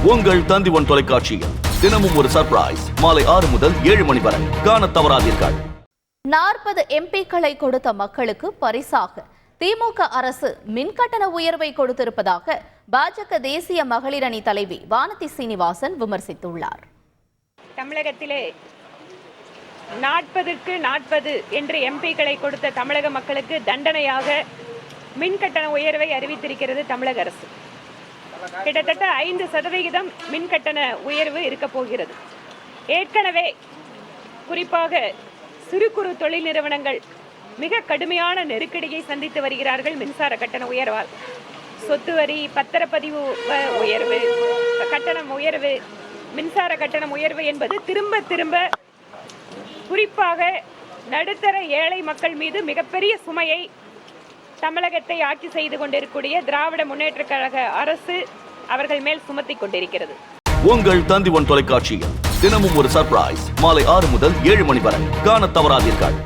உங்கள் தந்தி1 தொலைக்காட்சியில் தினமும் ஒரு சர்ப்ரைஸ் மாலை 6 முதல் 7 மணி வரை காணத் தவறாதீர்கள். 40 எம்பிக்களை கொடுத்த மக்களுக்கு பரிசாக திமுக அரசு மின்கட்டண உயர்வை கொடுத்திருப்பதாக பாஜக தேசிய மகளிர் அணி தலைவி வானதி சீனிவாசன் விமர்சித்துள்ளார். தமிழகத்திலே 40க்கு 40 என்று எம்பிக்களை கொடுத்த தமிழக மக்களுக்கு தண்டனையாக மின்கட்டண உயர்வை அறிவித்திருக்கிறது தமிழக அரசு. கிட்டத்தட்ட 5% மின்கட்டண உயர்வு இருக்க போகிறது. ஏற்கனவே குறிப்பாக சிறு குறு தொழில் நிறுவனங்கள் மிக கடுமையான நெருக்கடியை சந்தித்து வருகிறார்கள். மின்சார கட்டண உயர்வால் சொத்து வரி, பத்திரப்பதிவு உயர்வு, கட்டணம் உயர்வு, மின்சார கட்டணம் உயர்வு என்பது திரும்ப திரும்ப குறிப்பாக நடுத்தர ஏழை மக்கள் மீது மிகப்பெரிய சுமையை தமிழகத்தை ஆட்சி செய்து கொண்டிருக்கக்கூடிய திராவிட முன்னேற்ற கழக அரசு அவர்கள் மேல் சுமத்தி கொண்டிருக்கிறது. உங்கள் தந்தி1 தொலைக்காட்சியில் தினமும் ஒரு சர்ப்ரைஸ் மாலை 6 முதல் 7 மணி வரை காணத் தவறாதீர்கள்.